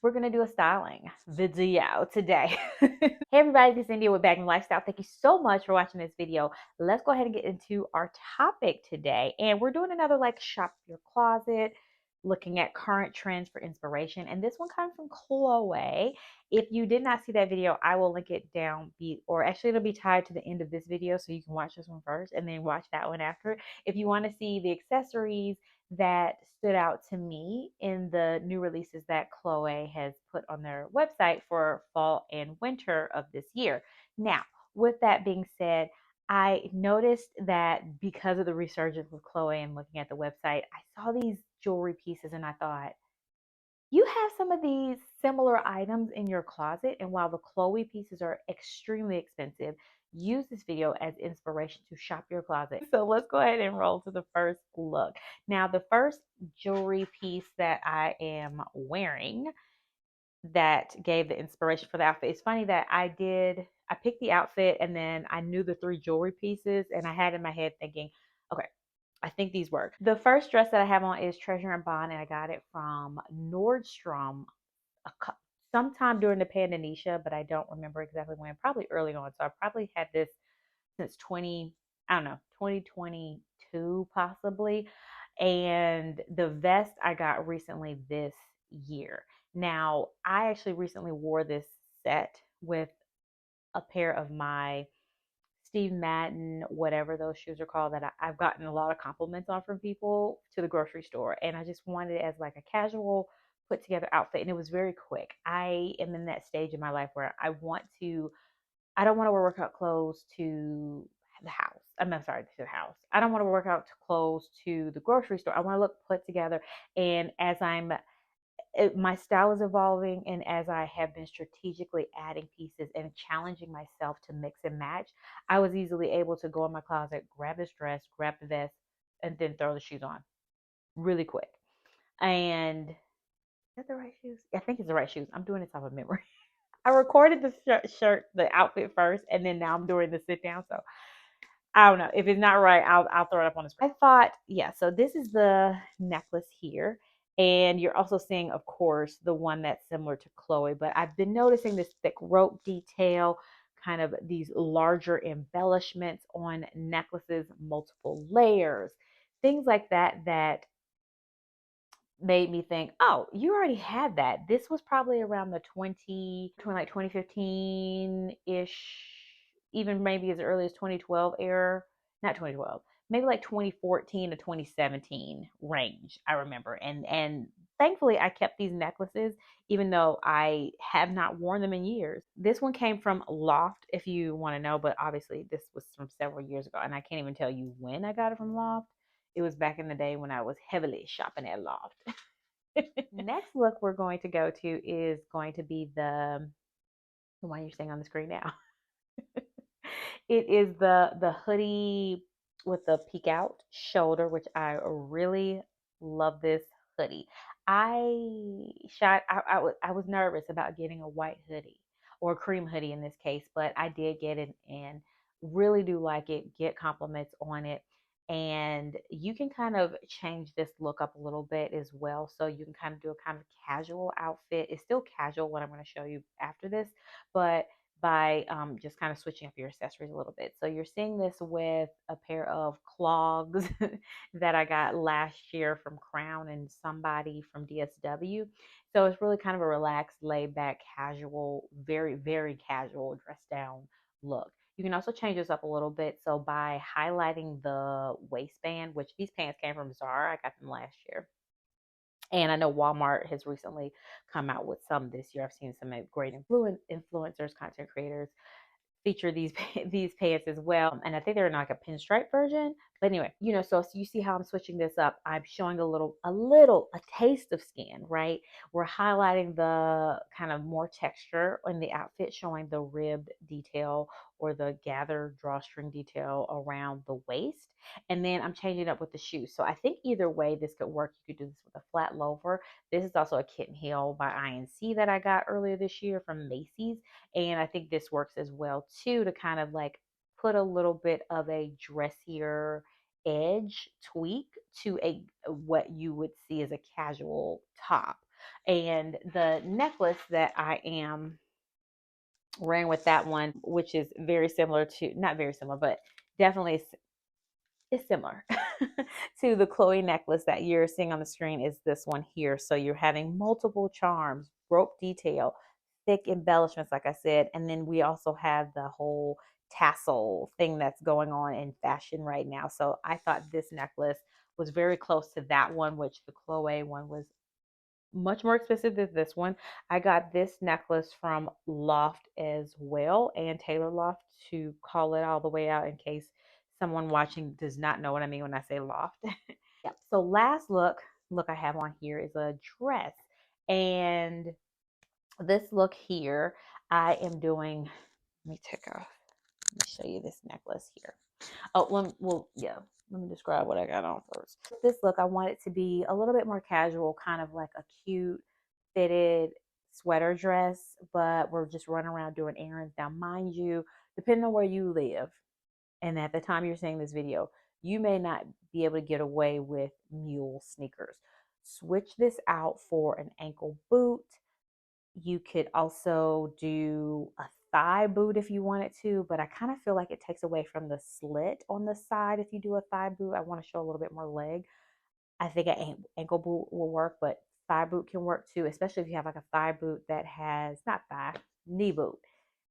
we're going to do a styling video today. Hey everybody, this is India with Bagging Lifestyle. Thank you so much for watching this video. Let's go ahead and get into our topic today. And we're doing another like shop your closet, looking at current trends for inspiration. And this one comes from Chloe. If you did not see that video, I will link it down, or actually it'll be tied to the end of this video so you can watch this one first and then watch that one after. If you want to see the accessories that stood out to me in the new releases that Chloe has put on their website for fall and winter of this year. Now, with that being said, I noticed that because of the resurgence with Chloe and looking at the website, I saw these jewelry pieces and I thought, you have some of these similar items in your closet, and while the Chloe pieces are extremely expensive, use this video as inspiration to shop your closet. So let's go ahead and roll to the first look. Now, the first jewelry piece that I am wearing that gave the inspiration for the outfit. It's funny that I picked the outfit and then I knew the three jewelry pieces, and I had in my head thinking, okay, I think these work. The first dress that I have on is Treasure and Bond, and I got it from Nordstrom sometime during the Pandanisha, but I don't remember exactly when. Probably early on. So I probably had this since I don't know, 2022 possibly. And the vest I got recently this year. Now, I actually recently wore this set with a pair of my Steve Madden, whatever those shoes are called, that I've gotten a lot of compliments on from people to the grocery store. And I just wanted it as like a casual put together outfit. And it was very quick. I am in that stage in my life where I don't want to wear workout clothes to the house. I'm sorry, to the house. I don't want to wear workout clothes to the grocery store. I want to look put together. And my style is evolving, and as I have been strategically adding pieces and challenging myself to mix and match, I was easily able to go in my closet, grab this dress, grab the vest, and then throw the shoes on really quick. And is that the right shoes? I think it's the right shoes. I'm doing this off of memory. I recorded the the outfit first, and then now I'm doing the sit down. So I don't know if it's not right. I'll throw it up on the screen. I thought, yeah. So this is the necklace here, and you're also seeing, of course, the one that's similar to Chloe. But I've been noticing this thick rope detail, kind of these larger embellishments on necklaces, multiple layers, things like that. That made me think, oh, you already had that. This was probably around the 2015-ish, even maybe as early as 2012 era, not 2012, maybe like 2014 to 2017 range, I remember. And thankfully I kept these necklaces, even though I have not worn them in years. This one came from Loft, if you want to know, but obviously this was from several years ago, and I can't even tell you when I got it from Loft. It was back in the day when I was heavily shopping at Loft. Next look we're going to go to is going to be the one you're seeing on the screen now. It is the hoodie with the peek out shoulder, which I really love this hoodie. I was nervous about getting a white hoodie or a cream hoodie in this case, but I did get it and really do like it. Get compliments on it. And you can kind of change this look up a little bit as well. So you can kind of do a kind of casual outfit. It's still casual, what I'm going to show you after this, but by just kind of switching up your accessories a little bit. So you're seeing this with a pair of clogs that I got last year from Crown and somebody from DSW. So it's really kind of a relaxed, laid back, casual, very, very casual dress down look. You can also change this up a little bit. So by highlighting the waistband, which these pants came from Zara, I got them last year. And I know Walmart has recently come out with some this year. I've seen some great influencers, content creators feature these these pants as well. And I think they're in like a pinstripe version. But anyway, so you see how I'm switching this up. I'm showing a taste of skin, right? We're highlighting the kind of more texture in the outfit, showing the ribbed detail or the gathered drawstring detail around the waist. And then I'm changing it up with the shoes. So I think either way this could work. You could do this with a flat loafer. This is also a kitten heel by INC that I got earlier this year from Macy's. And I think this works as well too, to kind of like put a little bit of a dressier edge tweak to a what you would see as a casual top. And the necklace that I am wearing with that one, which is very similar to, not very similar, but definitely is similar to the Chloe necklace that you're seeing on the screen, is this one here. So you're having multiple charms, rope detail, thick embellishments, like I said. And then we also have the whole tassel thing that's going on in fashion right now. So I thought this necklace was very close to that one, which the Chloe one was much more expensive than this one. I got this necklace from Loft as well, and Taylor Loft, to call it all the way out in case someone watching does not know what I mean when I say Loft. Yep. So last look I have on here is a dress. And this look here, I am doing, let me take off, let me show you this necklace here. Oh, well, yeah. Let me describe what I got on first. This look, I want it to be a little bit more casual, kind of like a cute fitted sweater dress, but we're just running around doing errands. Now, mind you, depending on where you live, and at the time you're seeing this video, you may not be able to get away with mule sneakers. Switch this out for an ankle boot. You could also do a thigh boot if you wanted to, but I kind of feel like it takes away from the slit on the side if you do a thigh boot. I want to show a little bit more leg. I think an ankle boot will work, but thigh boot can work too, especially if you have like a thigh boot that has, not thigh, knee boot,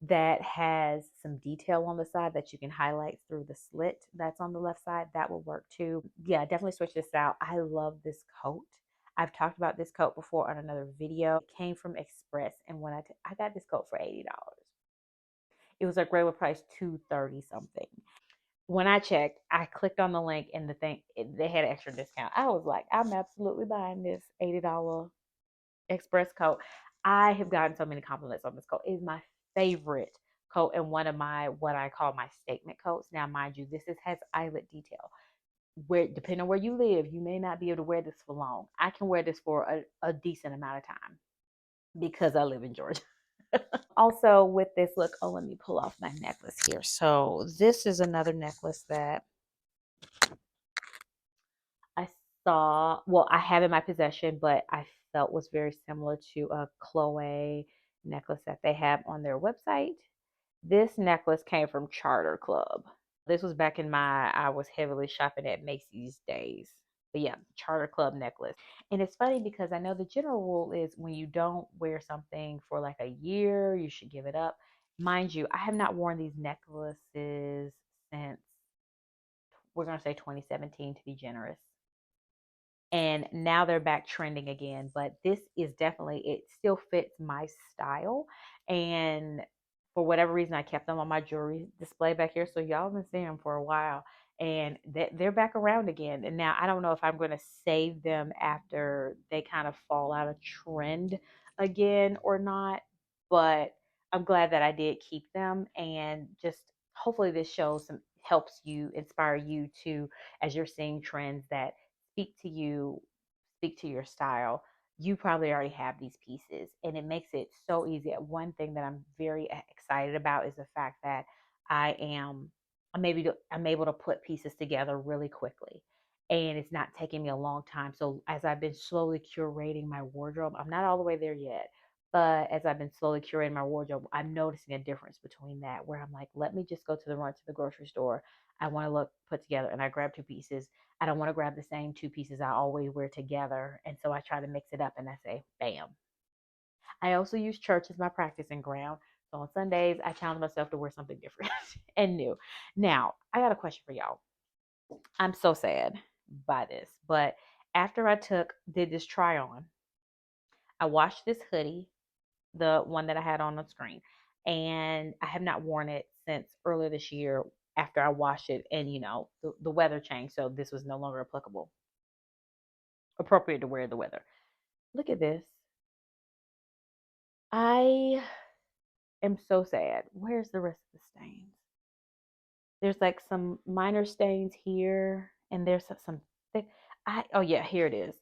that has some detail on the side that you can highlight through the slit that's on the left side. That will work too. Yeah, definitely switch this out. I love this coat. I've talked about this coat before on another video. It came from Express, and when I got this coat for $80. It was like regular price $230 something. When I checked, I clicked on the link and they had an extra discount. I was like, I'm absolutely buying this $80 Express coat. I have gotten so many compliments on this coat. It is my favorite coat and one of my, what I call my statement coats. Now, mind you, has eyelet detail. Where, depending on where you live, you may not be able to wear this for long. I can wear this for a decent amount of time because I live in Georgia. Also, with this look, oh, let me pull off my necklace here. So this is another necklace that I saw, well, I have in my possession, but I felt was very similar to a Chloe necklace that they have on their website. This necklace came from Charter Club. This was back in I was heavily shopping at Macy's days. But yeah, Charter Club necklace. And it's funny because I know the general rule is when you don't wear something for like a year, you should give it up. Mind you, I have not worn these necklaces since, we're going to say 2017 to be generous, and now they're back trending again. But this is definitely, it still fits my style, and for whatever reason I kept them on my jewelry display back here, so y'all have been seeing them for a while, and they're back around again. And now I don't know if I'm going to save them after they kind of fall out of trend again or not, but I'm glad that I did keep them. And just hopefully this shows some, helps you, inspire you to, as you're seeing trends that speak to you, speak to your style, you probably already have these pieces, and it makes it so easy. One thing that I'm very excited about is the fact that I am I'm able to put pieces together really quickly, and it's not taking me a long time. So as I've been slowly curating my wardrobe, I'm not all the way there yet, but as I've been slowly curating my wardrobe, I'm noticing a difference between that, where I'm like, let me just go to the run to the grocery store. I want to look put together, and I grab two pieces. I don't want to grab the same two pieces I always wear together. And so I try to mix it up, and I say, bam. I also use church as my practicing ground. So on Sundays, I challenge myself to wear something different and new. Now, I got a question for y'all. I'm so sad by this, but after did this try on, I washed this hoodie, the one that I had on the screen, and I have not worn it since earlier this year after I washed it. And, the weather changed. So this was no longer appropriate to wear the weather. Look at this. I am so sad. Where's the rest of the stains? There's like some minor stains here, and there's some thick. Oh yeah, here it is.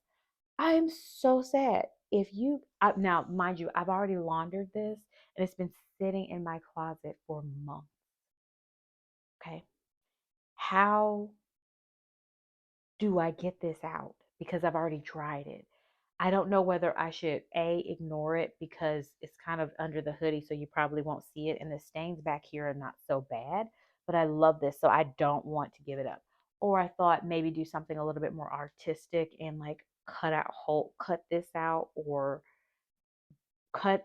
I am so sad. Now, mind you, I've already laundered this, and it's been sitting in my closet for months. Okay, how do I get this out? Because I've already dried it. I don't know whether I should ignore it because it's kind of under the hoodie, so you probably won't see it, and the stains back here are not so bad, but I love this, so I don't want to give it up. Or I thought maybe do something a little bit more artistic and like cut this out, or cut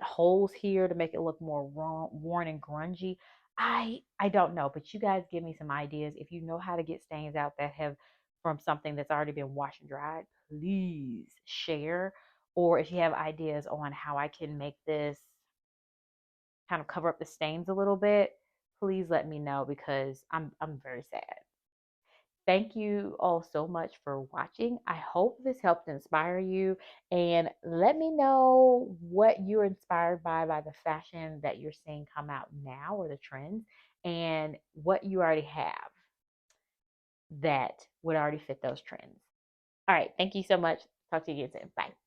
holes here to make it look more worn and grungy. I don't know, but you guys give me some ideas. If you know how to get stains out that have from something that's already been washed and dried, please share. Or if you have ideas on how I can make this kind of cover up the stains a little bit, please let me know because I'm very sad. Thank you all so much for watching. I hope this helped inspire you, and let me know what you're inspired by the fashion that you're seeing come out now, or the trends, and what you already have that would already fit those trends. All right, thank you so much. Talk to you again soon. Bye.